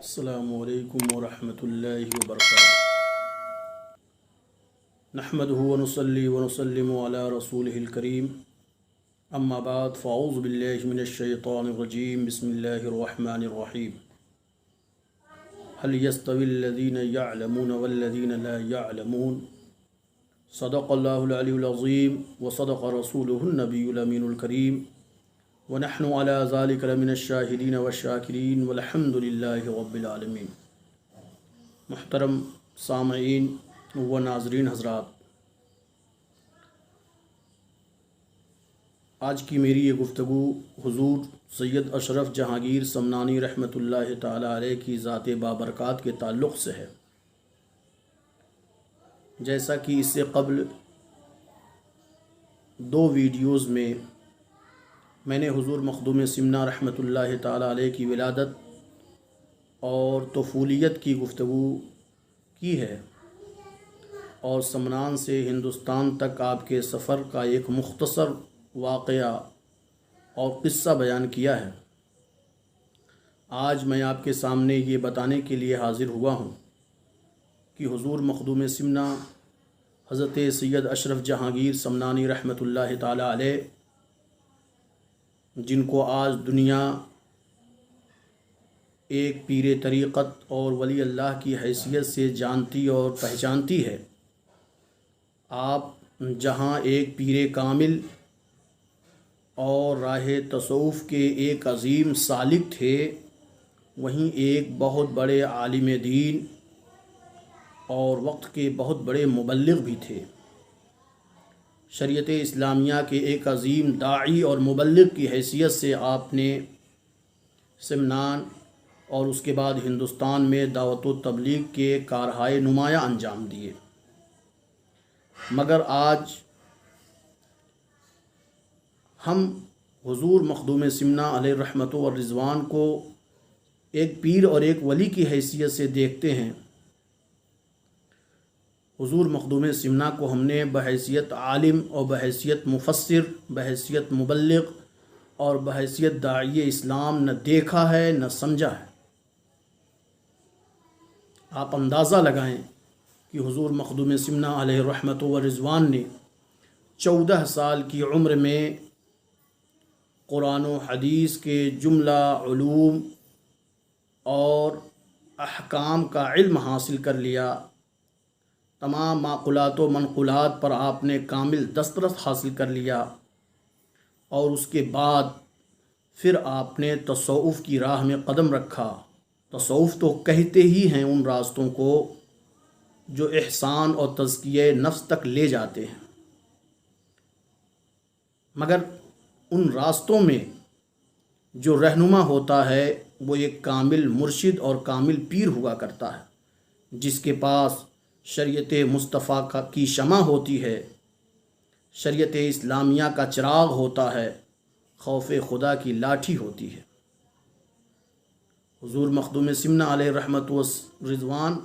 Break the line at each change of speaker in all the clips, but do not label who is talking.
السلام علیکم ورحمۃ اللہ وبرکاتہ۔ نحمدہ ونصلی ونسلم علی رسولہ الکریم، اما بعد فاعوذ باللہ من الشیطان الرجیم، بسم اللہ الرحمن الرحیم۔ هل يستوي الذین یعلمون والذین لا یعلمون؟ صدق اللہ العلی العظیم وصدق رسولہ النبی الامین الکریم، ونحن على ذلك لمن الشاہدین والشاکرین والحمد للہ رب العالمین۔ محترم سامعین و ناظرین حضرات، آج کی میری یہ گفتگو حضور سید اشرف جہانگیر سمنانی رحمۃ اللہ تعالی علیہ کی ذات بابرکات کے تعلق سے ہے۔ جیسا کہ اس سے قبل دو ویڈیوز میں نے حضور مخدوم سمنا رحمۃ اللہ تعالی علیہ کی ولادت اور طفولیت کی گفتگو کی ہے، اور سمنان سے ہندوستان تک آپ کے سفر کا ایک مختصر واقعہ اور قصہ بیان کیا ہے۔ آج میں آپ کے سامنے یہ بتانے کے لیے حاضر ہوا ہوں کہ حضور مخدوم سمنا حضرت سید اشرف جہانگیر سمنانی رحمۃ اللہ تعالی علیہ، جن کو آج دنیا ایک پیر طریقت اور ولی اللہ کی حیثیت سے جانتی اور پہچانتی ہے، آپ جہاں ایک پیر کامل اور راہ تصوف کے ایک عظیم سالک تھے، وہیں ایک بہت بڑے عالم دین اور وقت کے بہت بڑے مبلغ بھی تھے۔ شریعت اسلامیہ کے ایک عظیم داعی اور مبلغ کی حیثیت سے آپ نے سمنان اور اس کے بعد ہندوستان میں دعوت و تبلیغ کے کارہائے نمایاں انجام دیے، مگر آج ہم حضور مخدوم سمنا علیہ رحمت و رضوان کو ایک پیر اور ایک ولی کی حیثیت سے دیکھتے ہیں۔ حضور مخدوم سمنا کو ہم نے بحیثیت عالم اور بحیثیت مفسر، بحیثیت مبلغ اور بحیثیت داعی اسلام نہ دیکھا ہے نہ سمجھا ہے۔ آپ اندازہ لگائیں کہ حضور مخدوم سمنا علیہ رحمت و رضوان نے 14 سال کی عمر میں قرآن و حدیث کے جملہ علوم اور احکام کا علم حاصل کر لیا۔ تمام معقولات و منقولات پر آپ نے کامل دسترس حاصل کر لیا، اور اس کے بعد پھر آپ نے تصوف کی راہ میں قدم رکھا۔ تصوف تو کہتے ہی ہیں ان راستوں کو جو احسان اور تزکیہ نفس تک لے جاتے ہیں، مگر ان راستوں میں جو رہنما ہوتا ہے وہ ایک کامل مرشد اور کامل پیر ہوا کرتا ہے، جس کے پاس شریعت مصطفیٰ کی شمع ہوتی ہے، شریعت اسلامیہ کا چراغ ہوتا ہے، خوف خدا کی لاٹھی ہوتی ہے۔ حضور مخدوم سمنا علیہ رحمت و رضوان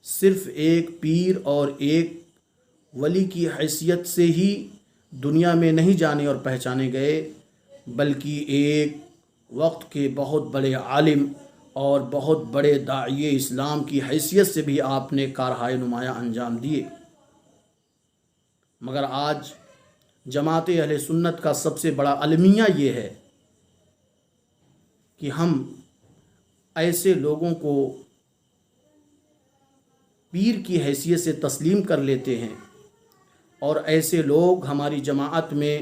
صرف ایک پیر اور ایک ولی کی حیثیت سے ہی دنیا میں نہیں جانے اور پہچانے گئے، بلکہ ایک وقت کے بہت بڑے عالم اور بہت بڑے داعی اسلام کی حیثیت سے بھی آپ نے کارہائے نمایاں انجام دیے۔ مگر آج جماعت اہل سنت کا سب سے بڑا المیہ یہ ہے کہ ہم ایسے لوگوں کو پیر کی حیثیت سے تسلیم کر لیتے ہیں، اور ایسے لوگ ہماری جماعت میں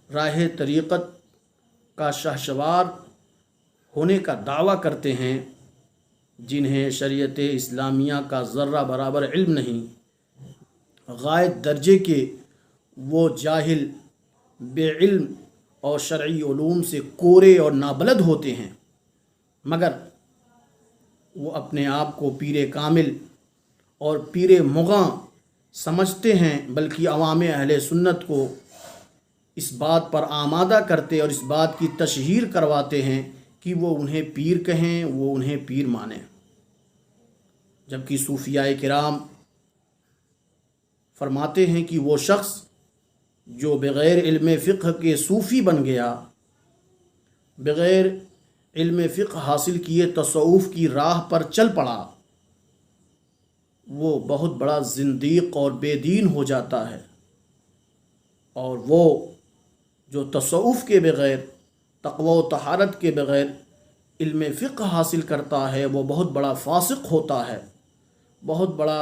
راہ طریقت کا شہسوار ہونے کا دعویٰ کرتے ہیں، جنہیں شریعت اسلامیہ کا ذرہ برابر علم نہیں، غائب درجے کے وہ جاہل، بے علم اور شرعی علوم سے کورے اور نابلد ہوتے ہیں، مگر وہ اپنے آپ کو پیر کامل اور پیر مغاں سمجھتے ہیں، بلکہ عوام اہل سنت کو اس بات پر آمادہ کرتے اور اس بات کی تشہیر کرواتے ہیں کہ وہ انہیں پیر کہیں، وہ انہیں پیر مانیں، جبکہ صوفیاء کرام فرماتے ہیں کہ وہ شخص جو بغیر علم فقہ کے صوفی بن گیا، بغیر علم فقہ حاصل کیے تصوف کی راہ پر چل پڑا، وہ بہت بڑا زندیق اور بے دین ہو جاتا ہے، اور وہ جو تصوف کے بغیر، تقوی و طہارت کے بغیر علم فقہ حاصل کرتا ہے وہ بہت بڑا فاسق ہوتا ہے، بہت بڑا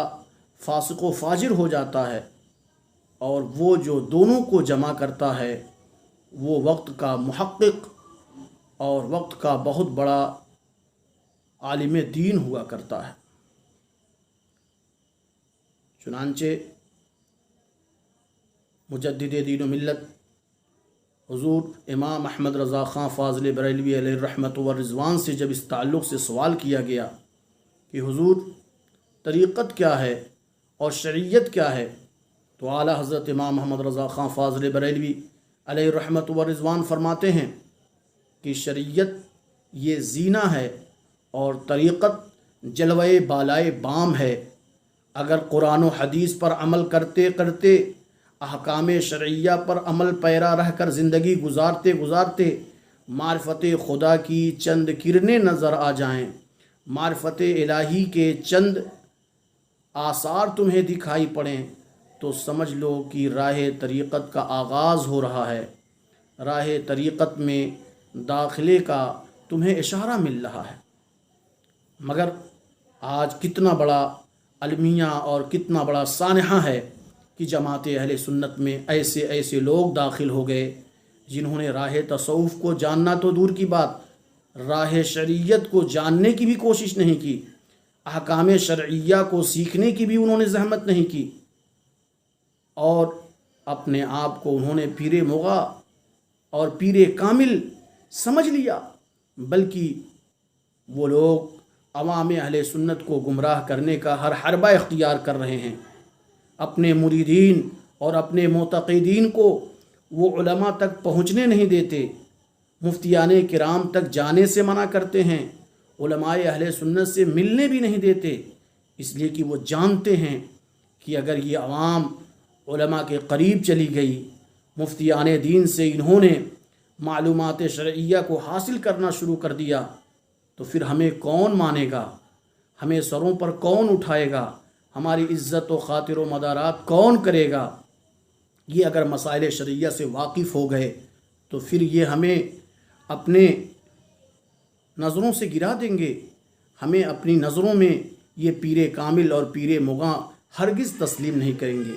فاسق و فاجر ہو جاتا ہے، اور وہ جو دونوں کو جمع کرتا ہے وہ وقت کا محقق اور وقت کا بہت بڑا عالم دین ہوا کرتا ہے۔ چنانچہ مجدد دین و ملت حضور امام احمد رضا خان فاضل بریلوی علیہ الرحمۃ والرضوان سے جب اس تعلق سے سوال کیا گیا کہ حضور طریقت کیا ہے اور شریعت کیا ہے، تو اعلیٰ حضرت امام محمد رضا خان فاضل بریلوی علیہ الرحمۃ والرضوان فرماتے ہیں کہ شریعت یہ زینہ ہے اور طریقت جلوے بالائے بام ہے۔ اگر قرآن و حدیث پر عمل کرتے کرتے، احکام شرعیہ پر عمل پیرا رہ کر زندگی گزارتے گزارتے معرفت خدا کی چند کرنیں نظر آ جائیں، معرفت الہی کے چند آثار تمہیں دکھائی پڑیں، تو سمجھ لو کہ راہ طریقت کا آغاز ہو رہا ہے، راہ طریقت میں داخلے کا تمہیں اشارہ مل رہا ہے۔ مگر آج کتنا بڑا المیہ اور کتنا بڑا سانحہ ہے کہ جماعت اہل سنت میں ایسے ایسے لوگ داخل ہو گئے جنہوں نے راہ تصوف کو جاننا تو دور کی بات، راہ شریعت کو جاننے کی بھی کوشش نہیں کی، احکام شرعیہ کو سیکھنے کی بھی انہوں نے زحمت نہیں کی، اور اپنے آپ کو انہوں نے پیر مغا اور پیر کامل سمجھ لیا، بلکہ وہ لوگ عوام اہل سنت کو گمراہ کرنے کا ہر حربہ اختیار کر رہے ہیں۔ اپنے مریدین اور اپنے معتقدین کو وہ علماء تک پہنچنے نہیں دیتے، مفتیان کرام تک جانے سے منع کرتے ہیں، علماء اہل سنت سے ملنے بھی نہیں دیتے، اس لیے کہ وہ جانتے ہیں کہ اگر یہ عوام علماء کے قریب چلی گئی، مفتیان دین سے انہوں نے معلومات شرعیہ کو حاصل کرنا شروع کر دیا، تو پھر ہمیں کون مانے گا، ہمیں سروں پر کون اٹھائے گا، ہماری عزت و خاطر و مدارات کون کرے گا۔ یہ اگر مسائل شرعیہ سے واقف ہو گئے تو پھر یہ ہمیں اپنے نظروں سے گرا دیں گے، ہمیں اپنی نظروں میں یہ پیر کامل اور پیر مغاں ہرگز تسلیم نہیں کریں گے،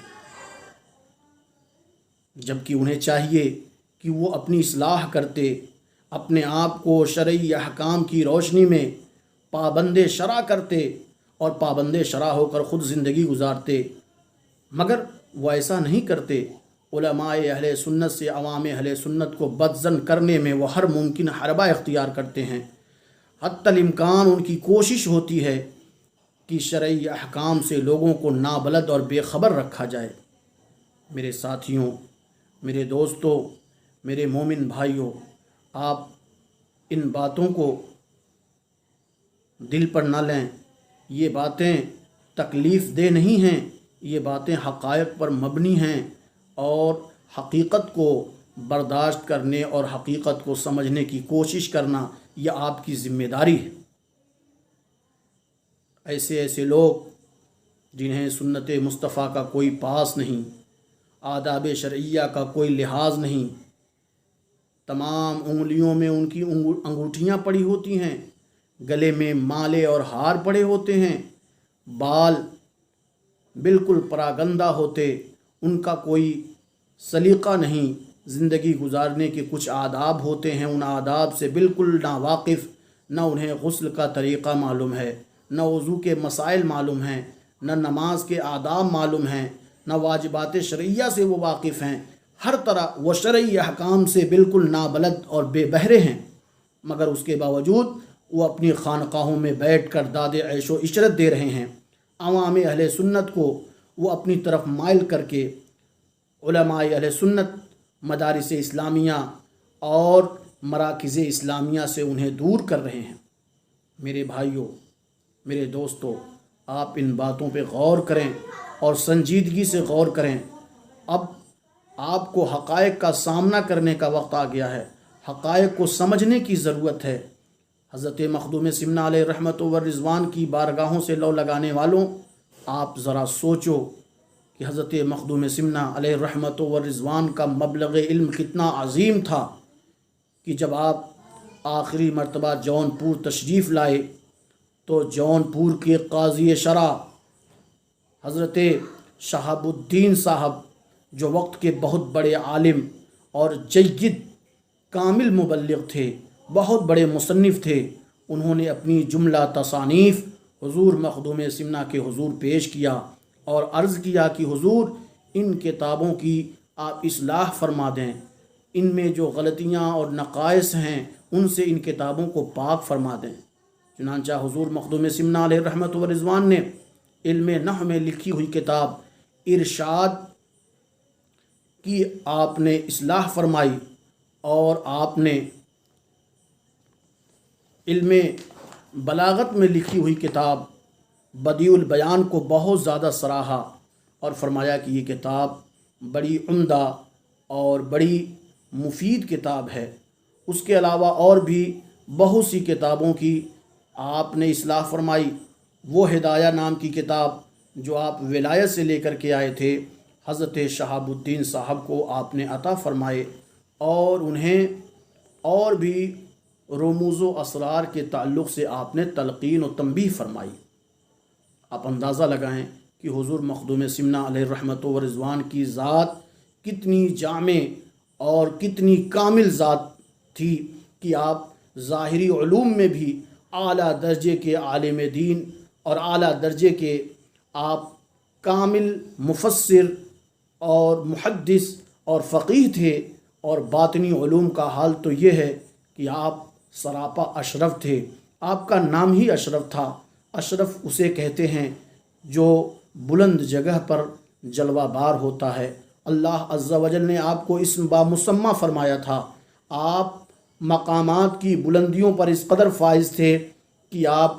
جبکہ انہیں چاہیے کہ وہ اپنی اصلاح کرتے، اپنے آپ کو شرعی احکام کی روشنی میں پابند شرع کرتے اور پابند شرع ہو کر خود زندگی گزارتے، مگر وہ ایسا نہیں کرتے۔ علماء اہل سنت سے عوام اہل سنت کو بدظن کرنے میں وہ ہر ممکن حربہ اختیار کرتے ہیں، حتی الامکان ان کی کوشش ہوتی ہے کہ شرعی احکام سے لوگوں کو نابلد اور بے خبر رکھا جائے۔ میرے ساتھیوں، میرے دوستوں، میرے مومن بھائیوں، آپ ان باتوں کو دل پر نہ لیں، یہ باتیں تکلیف دہ نہیں ہیں، یہ باتیں حقائق پر مبنی ہیں، اور حقیقت کو برداشت کرنے اور حقیقت کو سمجھنے کی کوشش کرنا یہ آپ کی ذمہ داری ہے۔ ایسے ایسے لوگ جنہیں سنت مصطفیٰ کا کوئی پاس نہیں، آداب شرعیہ کا کوئی لحاظ نہیں، تمام انگلیوں میں ان کی انگوٹھیاں پڑی ہوتی ہیں، گلے میں مالے اور ہار پڑے ہوتے ہیں، بال بالکل پراگندہ ہوتے، ان کا کوئی سلیقہ نہیں، زندگی گزارنے کے کچھ آداب ہوتے ہیں، ان آداب سے بالکل ناواقف، نہ انہیں غسل کا طریقہ معلوم ہے، نہ وضو کے مسائل معلوم ہیں، نہ نماز کے آداب معلوم ہیں، نہ واجبات شرعیہ سے وہ واقف ہیں، ہر طرح وہ شرعی احکام سے بالکل نابلد اور بے بہرے ہیں، مگر اس کے باوجود وہ اپنی خانقاہوں میں بیٹھ کر داد عیش و عشرت دے رہے ہیں۔ عوام اہل سنت کو وہ اپنی طرف مائل کر کے علماء اہل سنت، مدارس اسلامیہ اور مراکز اسلامیہ سے انہیں دور کر رہے ہیں۔ میرے بھائیوں، میرے دوستوں، آپ ان باتوں پہ غور کریں اور سنجیدگی سے غور کریں۔ اب آپ کو حقائق کا سامنا کرنے کا وقت آ گیا ہے، حقائق کو سمجھنے کی ضرورت ہے۔ حضرت مخدوم سمنہ علیہ رحمت و رضوان کی بارگاہوں سے لو لگانے والوں، آپ ذرا سوچو کہ حضرت مخدوم سمنہ علیہ رحمت و رضوان کا مبلغ علم کتنا عظیم تھا کہ جب آپ آخری مرتبہ جون پور تشریف لائے تو جون پور کے قاضی شرع حضرت شہاب الدین صاحب، جو وقت کے بہت بڑے عالم اور جید کامل مبلغ تھے، بہت بڑے مصنف تھے، انہوں نے اپنی جملہ تصانیف حضور مخدوم سمنہ کے حضور پیش کیا اور عرض کیا کہ حضور ان کتابوں کی آپ اصلاح فرما دیں، ان میں جو غلطیاں اور نقائص ہیں ان سے ان کتابوں کو پاک فرما دیں۔ چنانچہ حضور مخدوم سمنہ علیہ رحمت و رضوان نے علم نحو میں لکھی ہوئی کتاب ارشاد کی آپ نے اصلاح فرمائی، اور آپ نے علم بلاغت میں لکھی ہوئی کتاب بدیع البیان کو بہت زیادہ سراہا اور فرمایا کہ یہ کتاب بڑی عمدہ اور بڑی مفید کتاب ہے۔ اس کے علاوہ اور بھی بہت سی کتابوں کی آپ نے اصلاح فرمائی۔ وہ ہدایہ نام کی کتاب جو آپ ولایت سے لے کر کے آئے تھے، حضرت شہاب الدین صاحب کو آپ نے عطا فرمائے، اور انہیں اور بھی رموز و اسرار کے تعلق سے آپ نے تلقین و تنبیہ فرمائی۔ آپ اندازہ لگائیں کہ حضور مخدوم سمنہ علیہ رحمت و رضوان کی ذات کتنی جامع اور کتنی کامل ذات تھی کہ آپ ظاہری علوم میں بھی اعلیٰ درجے کے عالم دین اور اعلیٰ درجے کے آپ کامل مفسر اور محدث اور فقیہ تھے، اور باطنی علوم کا حال تو یہ ہے کہ آپ سراپا اشرف تھے۔ آپ کا نام ہی اشرف تھا۔ اشرف اسے کہتے ہیں جو بلند جگہ پر جلوہ بار ہوتا ہے۔ اللہ عز و جل نے آپ کو اسم بامسمہ فرمایا تھا۔ آپ مقامات کی بلندیوں پر اس قدر فائز تھے کہ آپ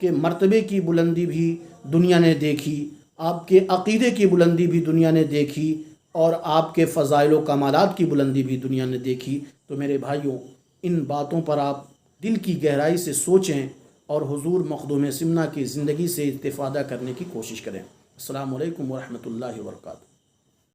کے مرتبے کی بلندی بھی دنیا نے دیکھی، آپ کے عقیدے کی بلندی بھی دنیا نے دیکھی، اور آپ کے فضائل و کمالات کی بلندی بھی دنیا نے دیکھی۔ تو میرے بھائیوں، ان باتوں پر آپ دل کی گہرائی سے سوچیں اور حضور مخدوم سمنہ کی زندگی سے استفادہ کرنے کی کوشش کریں۔ السلام علیکم ورحمۃ اللہ وبرکاتہ۔